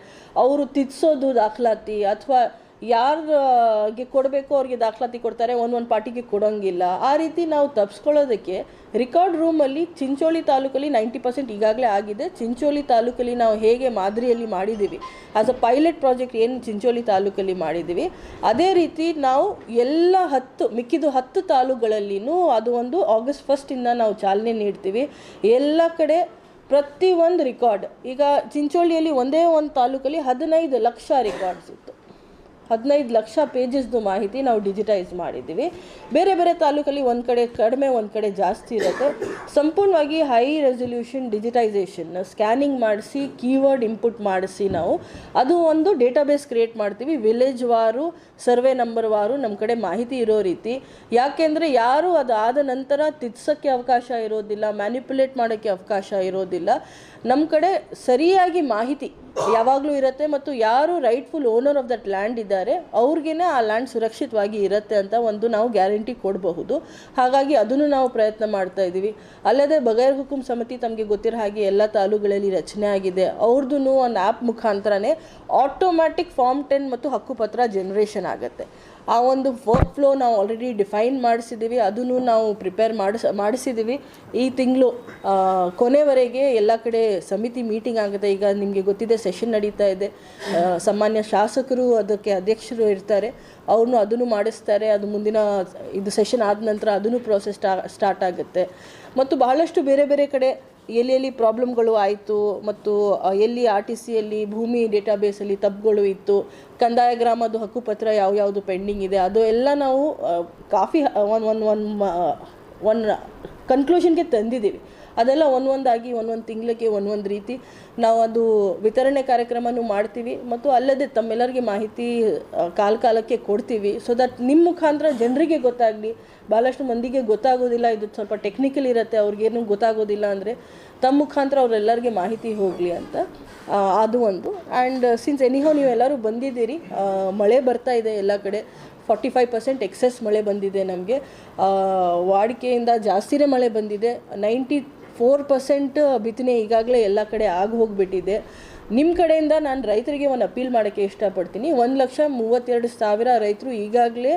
S1: ಅವರು ತಿದ್ಸೋದು ದಾಖಲಾತಿ, ಅಥವಾ ಯಾರಿಗೆ ಕೊಡಬೇಕು ಅವ್ರಿಗೆ ದಾಖಲಾತಿ ಕೊಡ್ತಾರೆ, ಒಂದು ಪಾರ್ಟಿಗೆ ಕೊಡೋಂಗಿಲ್ಲ. ಆ ರೀತಿ ನಾವು ತಪ್ಪಿಸ್ಕೊಳ್ಳೋದಕ್ಕೆ ರೆಕಾರ್ಡ್ ರೂಮಲ್ಲಿ ಚಿಂಚೋಳಿ ತಾಲೂಕಲ್ಲಿ 90% ಈಗಾಗಲೇ ಆಗಿದೆ. ಚಿಂಚೋಳಿ ತಾಲೂಕಲ್ಲಿ ನಾವು ಹೇಗೆ ಮಾದರಿಯಲ್ಲಿ ಮಾಡಿದ್ದೀವಿ, ಆಸ್ ಅ ಪೈಲಟ್ ಪ್ರಾಜೆಕ್ಟ್ ಏನು ಚಿಂಚೋಳಿ ತಾಲೂಕಲ್ಲಿ ಮಾಡಿದ್ದೀವಿ, ಅದೇ ರೀತಿ ನಾವು ಎಲ್ಲ ಮಿಕ್ಕಿದು 10 ತಾಲೂಕುಗಳಲ್ಲಿನೂ ಅದು ಒಂದು August 1 ನಾವು ಚಾಲನೆ ನೀಡ್ತೀವಿ. ಎಲ್ಲ ಕಡೆ ಪ್ರತಿಯೊಂದು ರೆಕಾರ್ಡ್, ಈಗ ಚಿಂಚೋಳಿಯಲ್ಲಿ ಒಂದೇ ಒಂದು ತಾಲೂಕಲ್ಲಿ 15 ಲಕ್ಷ ರೆಕಾರ್ಡ್ಸ್ ಇತ್ತು. 15 ಲಕ್ಷ ಪೇಜಸ್ದು ಮಾಹಿತಿ ನಾವು ಡಿಜಿಟೈಸ್ ಮಾಡಿದ್ದೀವಿ. ಬೇರೆ ಬೇರೆ ತಾಲೂಕಲ್ಲಿ ಒಂದು ಕಡೆ ಕಡಿಮೆ, ಒಂದು ಕಡೆ ಜಾಸ್ತಿ ಇರುತ್ತೆ. ಸಂಪೂರ್ಣವಾಗಿ ಹೈ ರೆಸೊಲ್ಯೂಷನ್ ಡಿಜಿಟೈಸೇಷನ್ ಸ್ಕ್ಯಾನಿಂಗ್ ಮಾಡಿಸಿ, ಕೀವರ್ಡ್ ಇಂಪುಟ್ ಮಾಡಿಸಿ ನಾವು ಅದು ಒಂದು ಡೇಟಾಬೇಸ್ ಕ್ರಿಯೇಟ್ ಮಾಡ್ತೀವಿ. ವಿಲೇಜ್ ವಾರು, ಸರ್ವೆ ನಂಬರ್ ವಾರು ನಮ್ಮ ಕಡೆ ಮಾಹಿತಿ ಇರೋ ರೀತಿ. ಯಾಕೆಂದರೆ ಯಾರು ಅದು ಆದ ನಂತರ ತಿದ್ಸೋಕ್ಕೆ ಅವಕಾಶ ಇರೋದಿಲ್ಲ, ಮ್ಯಾನಿಪುಲೇಟ್ ಮಾಡೋಕ್ಕೆ ಅವಕಾಶ ಇರೋದಿಲ್ಲ. ನಮ್ಮ ಕಡೆ ಸರಿಯಾಗಿ ಮಾಹಿತಿ ಯಾವಾಗಲೂ ಇರುತ್ತೆ, ಮತ್ತು ಯಾರು rightful owner of that land ಇದ್ದಾರೆ ಅವ್ರಿಗೇ ಆ ಲ್ಯಾಂಡ್ ಸುರಕ್ಷಿತವಾಗಿ ಇರುತ್ತೆ ಅಂತ ಒಂದು ನಾವು ಗ್ಯಾರಂಟಿ ಕೊಡಬಹುದು. ಹಾಗಾಗಿ ಅದನ್ನು ನಾವು ಪ್ರಯತ್ನ ಮಾಡ್ತಾ ಇದ್ದೀವಿ. ಅಲ್ಲದೆ ಬಗೈರ್ ಹುಕುಂ ಸಮಿತಿ ತಮಗೆ ಗೊತ್ತಿರೋ ಹಾಗೆ ಎಲ್ಲ ತಾಲೂಕುಗಳಲ್ಲಿ ರಚನೆ ಆಗಿದೆ. ಅವ್ರದ್ದು ಒಂದು ಆ್ಯಪ್ ಮುಖಾಂತರನೇ ಆಟೋಮ್ಯಾಟಿಕ್ ಫಾರ್ಮ್ 10 ಮತ್ತು ಹಕ್ಕುಪತ್ರ ಜನರೇಷನ್ ಆಗುತ್ತೆ. ಆ ಒಂದು ವರ್ಕ್ ಫ್ಲೋ ನಾವು ಆಲ್ರೆಡಿ ಡಿಫೈನ್ ಮಾಡಿಸಿದ್ದೀವಿ, ಅದನ್ನು ನಾವು ಪ್ರಿಪೇರ್ ಮಾಡಿಸಿದ್ದೀವಿ. ಈ ತಿಂಗಳು ಕೊನೆವರೆಗೆ ಎಲ್ಲ ಕಡೆ ಸಮಿತಿ ಮೀಟಿಂಗ್ ಆಗುತ್ತೆ. ಈಗ ನಿಮಗೆ ಗೊತ್ತಿದೆ, ಸೆಷನ್ ನಡೀತಾ ಇದೆ. ಸಾಮಾನ್ಯ ಶಾಸಕರು ಅದಕ್ಕೆ ಅಧ್ಯಕ್ಷರು ಇರ್ತಾರೆ, ಅವ್ರನ್ನೂ ಅದನ್ನು ಮಾಡಿಸ್ತಾರೆ. ಅದು ಮುಂದಿನ ಇದು ಸೆಷನ್ ಆದ ನಂತರ ಅದನ್ನು ಪ್ರೋಸೆಸ್ ಸ್ಟಾರ್ಟ್ ಆಗುತ್ತೆ. ಮತ್ತು ಬಹಳಷ್ಟು ಬೇರೆ ಬೇರೆ ಕಡೆ ಎಲ್ಲಿ ಪ್ರಾಬ್ಲಮ್ಗಳು ಆಯಿತು, ಮತ್ತು ಎಲ್ಲಿ RTCಯಲ್ಲಿ ಭೂಮಿ ಡೇಟಾಬೇಸಲ್ಲಿ ತಪ್ಪುಗಳು ಇತ್ತು, ಕಂದಾಯ ಗ್ರಾಮದ ಹಕ್ಕುಪತ್ರ ಯಾವ್ಯಾವುದು ಪೆಂಡಿಂಗ್ ಇದೆ, ಅದು ಎಲ್ಲ ನಾವು ಕಾಫಿ ಒಂದು ಕನ್ಕ್ಲೂಷನ್ಗೆ ತಂದಿದ್ದೀವಿ. ಅದೆಲ್ಲ ಒಂದೊಂದಾಗಿ ಒಂದೊಂದು ತಿಂಗಳಿಗೆ ಒಂದೊಂದು ರೀತಿ ನಾವು ಅದು ವಿತರಣೆ ಕಾರ್ಯಕ್ರಮನೂ ಮಾಡ್ತೀವಿ. ಮತ್ತು ಅಲ್ಲದೆ ತಮ್ಮೆಲ್ಲರಿಗೆ ಮಾಹಿತಿ ಕಾಲಕ್ಕೆ ಕೊಡ್ತೀವಿ, ಸೊ ದಟ್ ನಿಮ್ಮ ಮುಖಾಂತರ ಜನರಿಗೆ ಗೊತ್ತಾಗಲಿ. ಭಾಳಷ್ಟು ಮಂದಿಗೆ ಗೊತ್ತಾಗೋದಿಲ್ಲ, ಇದು ಸ್ವಲ್ಪ ಟೆಕ್ನಿಕಲ್ ಇರುತ್ತೆ, ಅವ್ರಿಗೇನು ಗೊತ್ತಾಗೋದಿಲ್ಲ. ಅಂದರೆ ತಮ್ಮ ಮುಖಾಂತರ ಅವರೆಲ್ಲರಿಗೆ ಮಾಹಿತಿ ಹೋಗಲಿ ಅಂತ ಅದು ಒಂದು. ಆ್ಯಂಡ್ ಸಿನ್ಸ್ ಎನಿಹೋ ನೀವೆಲ್ಲರೂ ಬಂದಿದ್ದೀರಿ, ಮಳೆ ಬರ್ತಾ ಇದೆ ಎಲ್ಲ ಕಡೆ. 45% ಎಕ್ಸೆಸ್ ಮಳೆ ಬಂದಿದೆ ನಮಗೆ. ವಾಡಿಕೆಯಿಂದ ಜಾಸ್ತಿನೇ ಮಳೆ ಬಂದಿದೆ. 94% ಬಿತ್ತನೆ ಈಗಾಗಲೇ ಎಲ್ಲ ಕಡೆ ಆಗಿ ಹೋಗಿಬಿಟ್ಟಿದೆ. ನಿಮ್ಮ ಕಡೆಯಿಂದ ನಾನು ರೈತರಿಗೆ ಒಂದು ಅಪೀಲ್ ಮಾಡೋಕ್ಕೆ ಇಷ್ಟಪಡ್ತೀನಿ. 1,32,000 ರೈತರು ಈಗಾಗಲೇ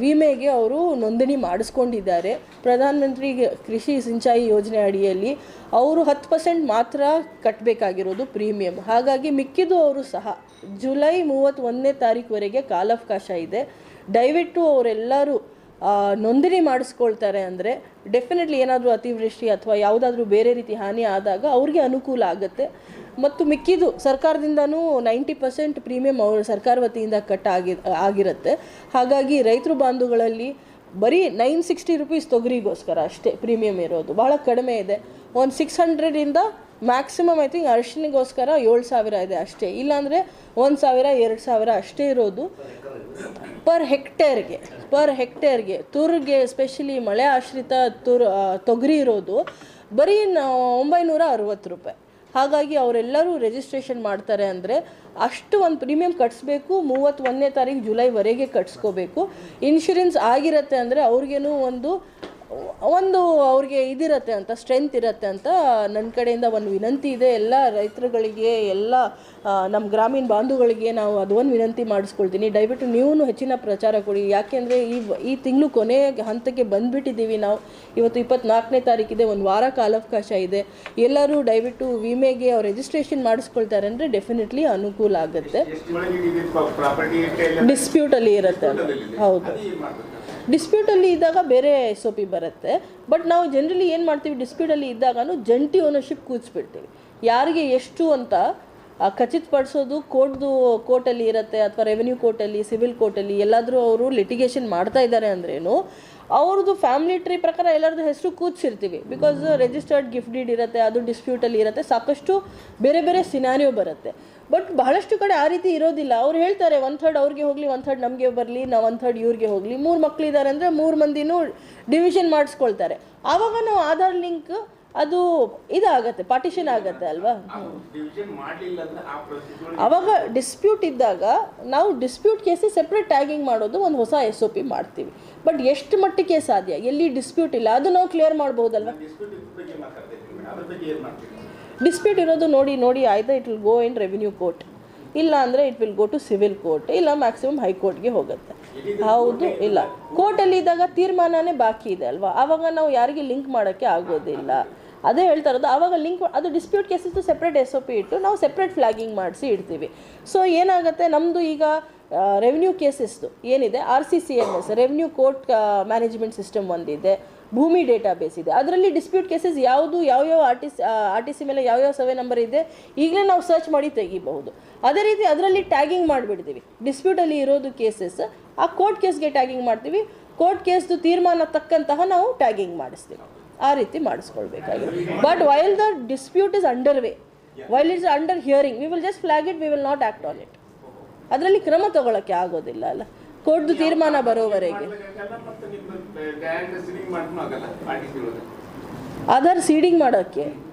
S1: ವಿಮೆಗೆ ಅವರು ನೋಂದಣಿ ಮಾಡಿಸ್ಕೊಂಡಿದ್ದಾರೆ. ಪ್ರಧಾನಮಂತ್ರಿ ಕೃಷಿ ಸಿಂಚಾಯಿ ಯೋಜನೆ ಅಡಿಯಲ್ಲಿ ಅವರು 10% ಮಾತ್ರ ಕಟ್ಟಬೇಕಾಗಿರೋದು ಪ್ರೀಮಿಯಂ. ಹಾಗಾಗಿ ಮಿಕ್ಕಿದ್ದು ಅವರು ಸಹ ಜುಲೈ 31ನೇ ತಾರೀಕುವರೆಗೆ ಕಾಲಾವಕಾಶ ಇದೆ. ದಯವಿಟ್ಟು ಅವರೆಲ್ಲರೂ ನೋಂದಣಿ ಮಾಡಿಸ್ಕೊಳ್ತಾರೆ ಅಂದರೆ ಡೆಫಿನೆಟ್ಲಿ ಏನಾದರೂ ಅತಿವೃಷ್ಟಿ ಅಥವಾ ಯಾವುದಾದ್ರೂ ಬೇರೆ ರೀತಿ ಹಾನಿ ಆದಾಗ ಅವ್ರಿಗೆ ಅನುಕೂಲ ಆಗುತ್ತೆ. ಮತ್ತು ಮಿಕ್ಕಿದು ಸರ್ಕಾರದಿಂದನೂ 90% ಪ್ರೀಮಿಯಂ ಅವರು ಸರ್ಕಾರ ವತಿಯಿಂದ ಆಗಿರುತ್ತೆ. ಹಾಗಾಗಿ ರೈತರು ಬಾಂಧುಗಳಲ್ಲಿ ಬರೀ 960 ರೂಪೀಸ್ ತೊಗರಿಗೋಸ್ಕರ ಅಷ್ಟೇ ಪ್ರೀಮಿಯಂ ಇರೋದು, ಭಾಳ ಕಡಿಮೆ ಇದೆ. ಒಂದು 600 ಮ್ಯಾಕ್ಸಿಮಮ್ ಐ ಥಿಂಕ್ ಅರಿಶಿನಿಗೋಸ್ಕರ 7,000 ಇದೆ ಅಷ್ಟೇ. ಇಲ್ಲಾಂದರೆ 1,000 2,000 ಅಷ್ಟೇ ಇರೋದು ಪರ್ ಹೆಕ್ಟೇರ್ಗೆ. ತುರ್ಗೆ ಎಸ್ಪೆಷಲಿ ಮಳೆ ಆಶ್ರಿತ ತೊಗರಿ ಇರೋದು ಬರೀ 960 ರೂಪಾಯಿ. ಹಾಗಾಗಿ ಅವರೆಲ್ಲರೂ ರಿಜಿಸ್ಟ್ರೇಷನ್ ಮಾಡ್ತಾರೆ ಅಂದರೆ ಅಷ್ಟು ಒಂದು ಪ್ರೀಮಿಯಂ ಕಟ್ಸ್ಬೇಕು. 31ನೇ ತಾರೀಕು ಜುಲೈವರೆಗೆ ಕಟ್ಸ್ಕೋಬೇಕು. ಇನ್ಶೂರೆನ್ಸ್ ಆಗಿರುತ್ತೆ ಅಂದರೆ ಅವ್ರಿಗೇನು ಒಂದು ಅವ್ರಿಗೆ ಇದಿರುತ್ತೆ ಅಂತ, ಸ್ಟ್ರೆಂತ್ ಇರುತ್ತೆ ಅಂತ ನನ್ನ ಕಡೆಯಿಂದ ಒಂದು ವಿನಂತಿ ಇದೆ. ಎಲ್ಲ ರೈತರುಗಳಿಗೆ, ಎಲ್ಲ ನಮ್ಮ ಗ್ರಾಮೀಣ ಬಾಂಧುಗಳಿಗೆ ನಾವು ಅದೊಂದು ವಿನಂತಿ ಮಾಡಿಸ್ಕೊಳ್ತೀನಿ. ದಯವಿಟ್ಟು ನೀವು ಹೆಚ್ಚಿನ ಪ್ರಚಾರ ಕೊಡಿ. ಯಾಕೆಂದರೆ ಈ ತಿಂಗಳು ಕೊನೆಯ ಹಂತಕ್ಕೆ ಬಂದುಬಿಟ್ಟಿದ್ದೀವಿ ನಾವು. ಇವತ್ತು 24ನೇ ತಾರೀಕಿದೆ, ಒಂದು ವಾರ ಕಾಲಾವಕಾಶ ಇದೆ. ಎಲ್ಲರೂ ದಯವಿಟ್ಟು ವಿಮೆಗೆ ಅವ್ರು ರಿಜಿಸ್ಟ್ರೇಷನ್ ಮಾಡಿಸ್ಕೊಳ್ತಾರೆ ಅಂದರೆ ಡೆಫಿನೆಟ್ಲಿ ಅನುಕೂಲ ಆಗುತ್ತೆ. ಡಿಸ್ಪ್ಯೂಟಲ್ಲಿ ಇರುತ್ತೆ. ಹೌದು, ಡಿಸ್ಪ್ಯೂಟಲ್ಲಿ ಇದ್ದಾಗ ಬೇರೆ SOP ಬರುತ್ತೆ. ಬಟ್ ನಾವು ಜನರಲಿ ಏನು ಮಾಡ್ತೀವಿ, ಡಿಸ್ಪ್ಯೂಟಲ್ಲಿ ಇದ್ದಾಗೂ ಜಂಟಿ ಓನರ್ಶಿಪ್ ಕೂರಿಸ್ಬಿಡ್ತೀವಿ. ಯಾರಿಗೆ ಎಷ್ಟು ಅಂತ ಖಚಿತಪಡಿಸೋದು ಕೋರ್ಟಲ್ಲಿ ಇರುತ್ತೆ, ಅಥವಾ ರೆವೆನ್ಯೂ ಕೋರ್ಟಲ್ಲಿ, ಸಿವಿಲ್ ಕೋರ್ಟಲ್ಲಿ ಎಲ್ಲಾದರೂ ಅವರು ಲಿಟಿಗೇಷನ್ ಮಾಡ್ತಾ ಇದ್ದಾರೆ ಅಂದ್ರೇನು ಅವ್ರದ್ದು ಫ್ಯಾಮಿಲಿ ಟ್ರೀ ಪ್ರಕಾರ ಎಲ್ಲರದ್ದು ಹೆಸರು ಕೂರಿಸಿರ್ತೀವಿ. ಬಿಕಾಸ್ ರಿಜಿಸ್ಟರ್ಡ್ ಗಿಫ್ಟ್ ಡೀಡ್ ಇರುತ್ತೆ, ಅದು ಡಿಸ್ಪ್ಯೂಟಲ್ಲಿ ಇರುತ್ತೆ. ಸಾಕಷ್ಟು ಬೇರೆ ಬೇರೆ ಸಿನಾರಿಯೋ ಬರುತ್ತೆ. ಬಟ್ ಬಹಳಷ್ಟು ಕಡೆ ಆ ರೀತಿ ಇರೋದಿಲ್ಲ. ಅವ್ರು ಹೇಳ್ತಾರೆ 1/3 ಅವ್ರಿಗೆ ಹೋಗಲಿ, 1/3 ನಮಗೆ ಬರಲಿ, ನಾವು 1/3 ಇವ್ರಿಗೆ ಹೋಗಲಿ. 3 ಮಕ್ಕಳಿದ್ದಾರೆ ಅಂದರೆ 3 ಮಂದಿನೂ ಡಿವಿಷನ್ ಮಾಡಿಸ್ಕೊಳ್ತಾರೆ. ಆವಾಗ ನಾವು ಆಧಾರ್ ಲಿಂಕ್ ಅದು ಇದಾಗತ್ತೆ, ಪಾರ್ಟಿಷನ್ ಆಗತ್ತೆ ಅಲ್ವಾ. ಆವಾಗ ಡಿಸ್ಪ್ಯೂಟ್ ಇದ್ದಾಗ ನಾವು ಡಿಸ್ಪ್ಯೂಟ್ ಕೇಸಿಗೆ ಸೆಪ್ರೇಟ್ ಟ್ಯಾಗಿಂಗ್ ಮಾಡೋದು ಒಂದು ಹೊಸ SOP ಮಾಡ್ತೀವಿ. ಬಟ್ ಎಷ್ಟು ಮಟ್ಟಿಗೆ ಸಾಧ್ಯ, ಎಲ್ಲಿ ಡಿಸ್ಪ್ಯೂಟ್ ಇಲ್ಲ ಅದು ನಾವು ಕ್ಲಿಯರ್ ಮಾಡ್ಬೋದಲ್ವ. ಡಿಸ್ಪ್ಯೂಟ್ ಇರೋದು ನೋಡಿ ಆಯ್ತಾ, it will go in revenue court, ಇಲ್ಲ ಅಂದರೆ it will go to civil court, ಇಲ್ಲ ಮ್ಯಾಕ್ಸಿಮಮ್ ಹೈಕೋರ್ಟ್ಗೆ ಹೋಗುತ್ತೆ. ಹೌದು, ಇಲ್ಲ ಕೋರ್ಟಲ್ಲಿ ಇದ್ದಾಗ ತೀರ್ಮಾನನೇ ಬಾಕಿ ಇದೆ ಅಲ್ವಾ, ಆವಾಗ ನಾವು ಯಾರಿಗೆ ಲಿಂಕ್ ಮಾಡೋಕ್ಕೆ ಆಗೋದಿಲ್ಲ. ಅದೇ ಹೇಳ್ತಾ ಇರೋದು, ಆವಾಗ ಲಿಂಕ್ ಅದು ಡಿಸ್ಪ್ಯೂಟ್ ಕೇಸಸ್ದು ಸೆಪ್ರೇಟ್ SOP ಇಟ್ಟು ನಾವು ಸೆಪ್ರೇಟ್ ಫ್ಲಾಗಿಂಗ್ ಮಾಡಿಸಿ ಇಡ್ತೀವಿ. ಸೊ ಏನಾಗುತ್ತೆ, ನಮ್ಮದು ಈಗ ರೆವಿನ್ಯೂ ಕೇಸಸ್ದು ಏನಿದೆ RCCMS revenue court management system ಒಂದಿದೆ, ಭೂಮಿ ಡೇಟಾಬೇಸ್ ಇದೆ. ಅದರಲ್ಲಿ ಡಿಸ್ಪ್ಯೂಟ್ ಕೇಸಸ್ ಯಾವುದು ಯಾವ್ಯಾವ RTC ಮೇಲೆ ಯಾವ್ಯಾವ ಸರ್ವೆ ನಂಬರ್ ಇದೆ ಈಗಲೇ ನಾವು ಸರ್ಚ್ ಮಾಡಿ ತೆಗಿಬಹುದು. ಅದೇ ರೀತಿ ಅದರಲ್ಲಿ ಟ್ಯಾಗಿಂಗ್ ಮಾಡಿಬಿಡ್ತೀವಿ. ಡಿಸ್ಪ್ಯೂಟಲ್ಲಿ ಇರೋದು ಕೇಸಸ್ ಆ ಕೋರ್ಟ್ ಕೇಸ್ಗೆ ಟ್ಯಾಗಿಂಗ್ ಮಾಡ್ತೀವಿ, ಕೋರ್ಟ್ ಕೇಸ್ದು ತೀರ್ಮಾನ ತಕ್ಕಂತಹ ನಾವು ಟ್ಯಾಗಿಂಗ್ ಮಾಡಿಸ್ತೀವಿ. ಆ ರೀತಿ ಮಾಡಿಸ್ಕೊಳ್ಬೇಕಾಗಿದೆ. But while the dispute is under way, while it's under hearing, we will just flag it, we will not act on it. ಅದರಲ್ಲಿ ಕ್ರಮ ತಗೊಳ್ಳೋಕ್ಕೆ ಆಗೋದಿಲ್ಲ ಅಲ್ಲ, ಕೋರ್ಟ್ದು ತೀರ್ಮಾನ ಬರೋವರೆಗೆ. ಆಧಾರ್ ಸೀಡಿಂಗ್ ಮಾಡೋಕ್ಕೆ,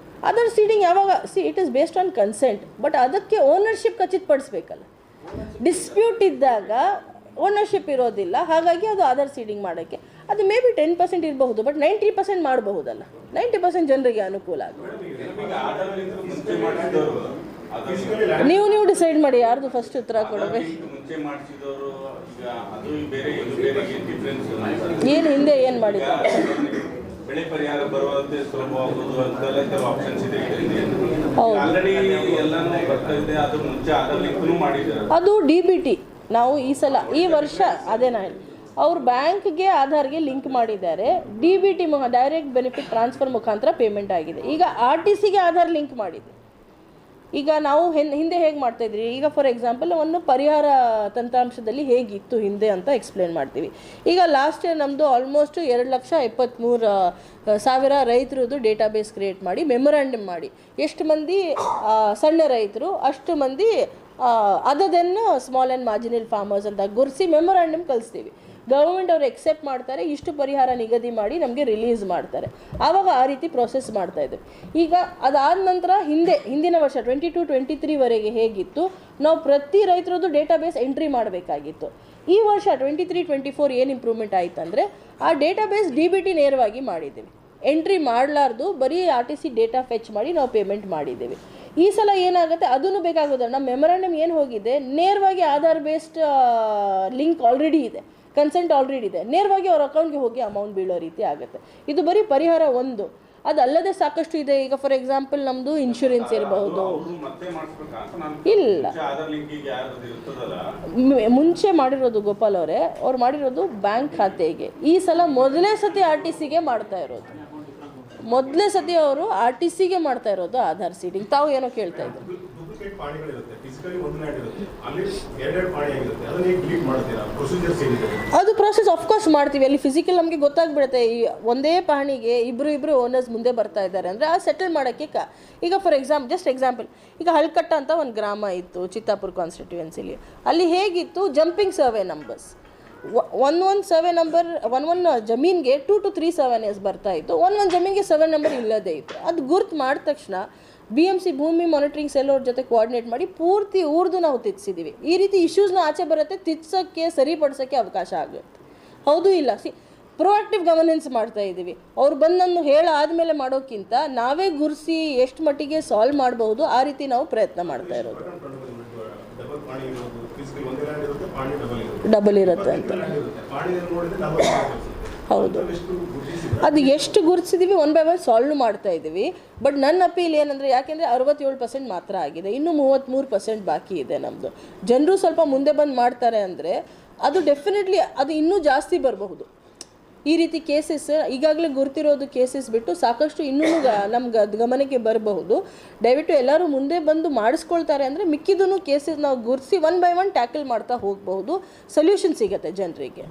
S1: ಆಧಾರ್ ಸೀಡಿಂಗ್ ಯಾವಾಗ it is based on consent, but ಅದಕ್ಕೆ ಓನರ್ಶಿಪ್ ಖಚಿತಪಡಿಸ್ಬೇಕಲ್ಲ. ಡಿಸ್ಪ್ಯೂಟ್ ಇದ್ದಾಗ ಓನರ್ಶಿಪ್ ಇರೋದಿಲ್ಲ, ಹಾಗಾಗಿ ಅದು ಆಧಾರ್ ಸೀಡಿಂಗ್ ಮಾಡೋಕ್ಕೆ ಅದು ಮೇ ಬಿ 10% ಇರಬಹುದು, ಬಟ್ 90% ಮಾಡಬಹುದಲ್ಲ. 90% ಜನರಿಗೆ ಅನುಕೂಲ ಆಗುತ್ತೆ. ನೀವು ಡಿಸೈಡ್ ಮಾಡಿ ಯಾರ್ದು ಫಸ್ಟ್ ಉತ್ತರ ಕೊಡಬೇಕು. ಏನು ಹಿಂದೆ ಏನು ಮಾಡಿದ್ದಾರೆ, ಅದು DBT ನಾವು ಈ ಸಲ ಈ ವರ್ಷ ಅದೇ ನಾನು ಅವ್ರ ಬ್ಯಾಂಕ್ಗೆ ಆಧಾರ್ಗೆ ಲಿಂಕ್ ಮಾಡಿದ್ದಾರೆ. DBT ಡೈರೆಕ್ಟ್ ಬೆನಿಫಿಟ್ ಟ್ರಾನ್ಸ್ಫರ್ ಮುಖಾಂತರ ಪೇಮೆಂಟ್ ಆಗಿದೆ. ಈಗ RTCಗೆ ಆಧಾರ್ ಲಿಂಕ್ ಮಾಡಿದೆ. ಈಗ ನಾವು ಹಿಂದೆ ಹೇಗೆ ಮಾಡ್ತಾಯಿದ್ರಿ, ಈಗ ಫಾರ್ ಎಕ್ಸಾಂಪಲ್ ಒಂದು ಪರಿಹಾರ ತಂತ್ರಾಂಶದಲ್ಲಿ ಹೇಗಿತ್ತು ಹಿಂದೆ ಅಂತ ಎಕ್ಸ್ಪ್ಲೇನ್ ಮಾಡ್ತೀವಿ. ಈಗ ಲಾಸ್ಟ್ ಇಯರ್ ನಮ್ಮದು ಆಲ್ಮೋಸ್ಟ್ 2,73,000 ರೈತರದ್ದು ಡೇಟಾಬೇಸ್ ಕ್ರಿಯೇಟ್ ಮಾಡಿ ಮೆಮೊರಾಂಡಮ್ ಮಾಡಿ, ಎಷ್ಟು ಮಂದಿ ಸಣ್ಣ ರೈತರು ಅಷ್ಟು ಮಂದಿ ಅದನ್ನು ಸ್ಮಾಲ್ ಆ್ಯಂಡ್ ಮಾರ್ಜಿನಲ್ ಫಾರ್ಮರ್ಸ್ ಅಂತ ಗುರುಸಿ ಮೆಮೊರಾಂಡಮ್ ಕಳಿಸ್ತೀವಿ. ಗೌರ್ಮೆಂಟ್ ಅವರು ಎಕ್ಸೆಪ್ಟ್ ಮಾಡ್ತಾರೆ, ಇಷ್ಟು ಪರಿಹಾರ ನಿಗದಿ ಮಾಡಿ ನಮಗೆ ರಿಲೀಸ್ ಮಾಡ್ತಾರೆ. ಆವಾಗ ಆ ರೀತಿ ಪ್ರೊಸೆಸ್ ಮಾಡ್ತಾಯಿದ್ವಿ. ಈಗ ಅದಾದ ನಂತರ ಹಿಂದಿನ ವರ್ಷ 22-23ವರೆಗೆ ಹೇಗಿತ್ತು, ನಾವು ಪ್ರತಿ ರೈತರದ್ದು ಡೇಟಾಬೇಸ್ ಎಂಟ್ರಿ ಮಾಡಬೇಕಾಗಿತ್ತು. ಈ ವರ್ಷ 23-24 ಏನು ಇಂಪ್ರೂವ್ಮೆಂಟ್ ಆಯಿತು ಅಂದರೆ ಆ ಡೇಟಾಬೇಸ್ DBT ನೇರವಾಗಿ ಮಾಡಿದ್ದೀವಿ. ಎಂಟ್ರಿ ಮಾಡಲಾರ್ದು ಬರೀ RTC ಡೇಟಾ ಫೆಚ್ ಮಾಡಿ ನಾವು ಪೇಮೆಂಟ್ ಮಾಡಿದ್ದೀವಿ. ಈ ಸಲ ಏನಾಗುತ್ತೆ ಅದನ್ನು ಬೇಕಾಗೋದಿಲ್ಲ. ನಮ್ಮ ಮೆಮೊರಾಂಡಮ್ ಏನು ಹೋಗಿದೆ ನೇರವಾಗಿ ಆಧಾರ್ ಬೇಸ್ಡ್ ಲಿಂಕ್ ಆಲ್ರೆಡಿ ಇದೆ, ಕನ್ಸೆಂಟ್ ಆಲ್ರೆಡಿ ಇದೆ, ನೇರವಾಗಿ ಅವ್ರ ಅಕೌಂಟ್ಗೆ ಹೋಗಿ ಅಮೌಂಟ್ ಬೀಳೋ ರೀತಿ ಆಗುತ್ತೆ. ಇದು ಬರೀ ಪರಿಹಾರ ಒಂದು, ಅದಲ್ಲದೆ ಸಾಕಷ್ಟು ಇದೆ. ಈಗ ಫಾರ್ ಎಕ್ಸಾಂಪಲ್ ನಮ್ಮದು ಇನ್ಶೂರೆನ್ಸ್ ಇರಬಹುದು. ಇಲ್ಲ, ಮುಂಚೆ ಮಾಡಿರೋದು ಗೋಪಾಲ್ ಅವರೇ, ಅವ್ರು ಮಾಡಿರೋದು ಬ್ಯಾಂಕ್ ಖಾತೆಗೆ. ಈ ಸಲ ಮೊದಲೇ ಸತಿ RTCಗೆ ಮಾಡ್ತಾ ಇರೋದು, ಮೊದಲೇ ಸತಿ ಅವರು RTCಗೆ ಮಾಡ್ತಾ ಇರೋದು ಆಧಾರ್ ಸೀಡಿಂಗ್. ತಾವು ಏನೋ ಕೇಳ್ತಾ ಇದ್ರು. ಅದು ಪ್ರೊಸೆಸ್ ಆಫ್ಕೋರ್ಸ್ ಮಾಡ್ತೀವಿ. ಅಲ್ಲಿ ಫಿಸಿಕಲ್ ನಮಗೆ ಗೊತ್ತಾಗ್ಬಿಡುತ್ತೆ, ಈ ಒಂದೇ ಪಹಣಿಗೆ ಇಬ್ಬರು ಓನರ್ಸ್ ಮುಂದೆ ಬರ್ತಾ ಇದ್ದಾರೆ ಅಂದರೆ ಆ ಸೆಟಲ್ ಮಾಡೋಕ್ಕೆ ಈಗ ಫಾರ್ ಎಕ್ಸಾಂಪಲ್ ಈಗ ಹಳ್ಕಟ್ಟ ಅಂತ ಒಂದು ಗ್ರಾಮ ಇತ್ತು ಚಿತ್ತಾಪುರ ಕಾನ್ಸ್ಟಿಟ್ಯೂಯೆನ್ಸಿಲಿ. ಅಲ್ಲಿ ಹೇಗಿತ್ತು, ಜಂಪಿಂಗ್ ಸರ್ವೆ ನಂಬರ್ಸ್, ಒಂದು ಸರ್ವೆ ನಂಬರ್ ಒಂದು ಜಮೀನಿಗೆ 2 to 3 ಸರ್ವೆನೇಸ್ ಬರ್ತಾ ಇತ್ತು, ಒಂದು ಜಮೀನಿಗೆ ಸರ್ವೆ ನಂಬರ್ ಇಲ್ಲದೇ ಇತ್ತು. ಅದು ಗುರ್ತು ಮಾಡಿದ ತಕ್ಷಣ BMC ಭೂಮಿ ಮಾನಿಟರಿಂಗ್ ಸೆಲ್ ಅವ್ರ ಜೊತೆ ಕೋಆರ್ಡಿನೇಟ್ ಮಾಡಿ ಪೂರ್ತಿ ಊರ್ದು ನಾವು ತಿರ್ಸಿದ್ದೀವಿ. ಈ ರೀತಿ ಇಶ್ಯೂಸ್ನ ಆಚೆ ಬರುತ್ತೆ, ತಿರ್ಸೋಕ್ಕೆ ಸರಿಪಡಿಸೋಕ್ಕೆ ಅವಕಾಶ ಆಗುತ್ತೆ. ಹೌದು ಇಲ್ಲ, ಪ್ರೊಆಕ್ಟಿವ್ ಗವರ್ನೆನ್ಸ್ ಮಾಡ್ತಾ ಇದ್ದೀವಿ. ಅವ್ರು ಬಂದನ್ನು ಹೇಳಾದ್ಮೇಲೆ ಮಾಡೋಕ್ಕಿಂತ ನಾವೇ ಗುರ್ಸಿ ಎಷ್ಟು ಮಟ್ಟಿಗೆ ಸಾಲ್ವ್ ಮಾಡಬಹುದು ಆ ರೀತಿ ನಾವು ಪ್ರಯತ್ನ ಮಾಡ್ತಾ ಇರೋದು. ಡಬಲ್ ಇರುತ್ತೆ ಅಂತ ಹೌದು, ಅದು ಎಷ್ಟು ಗುರುತಿಸಿದ್ದೀವಿ 1 by 1 ಸಾಲ್ವ್ ಮಾಡ್ತಾ ಇದ್ದೀವಿ. ಬಟ್ ನನ್ನ ಅಪೀಲ್ ಏನಂದರೆ, ಯಾಕೆಂದರೆ 67% ಮಾತ್ರ ಆಗಿದೆ, ಇನ್ನೂ 33% ಬಾಕಿ ಇದೆ ನಮ್ಮದು. ಜನರು ಸ್ವಲ್ಪ ಮುಂದೆ ಬಂದು ಮಾಡ್ತಾರೆ ಅಂದರೆ ಅದು ಡೆಫಿನೆಟ್ಲಿ ಅದು ಇನ್ನೂ ಜಾಸ್ತಿ ಬರಬಹುದು. ಈ ರೀತಿ ಕೇಸಸ್ ಈಗಾಗಲೇ ಗುರ್ತಿರೋದು ಕೇಸಸ್ ಬಿಟ್ಟು ಸಾಕಷ್ಟು ಇನ್ನೂ ನಮ್ಗೆ ಗಮನಕ್ಕೆ ಬರಬಹುದು. ದಯವಿಟ್ಟು ಎಲ್ಲರೂ ಮುಂದೆ ಬಂದು ಮಾಡಿಸ್ಕೊಳ್ತಾರೆ ಅಂದರೆ ಮಿಕ್ಕಿದೂ ಕೇಸಸ್ ನಾವು ಗುರ್ಸಿ 1 by 1 ಟ್ಯಾಕಲ್ ಮಾಡ್ತಾ ಹೋಗಬಹುದು, ಸೊಲ್ಯೂಷನ್ ಸಿಗುತ್ತೆ ಜನರಿಗೆ.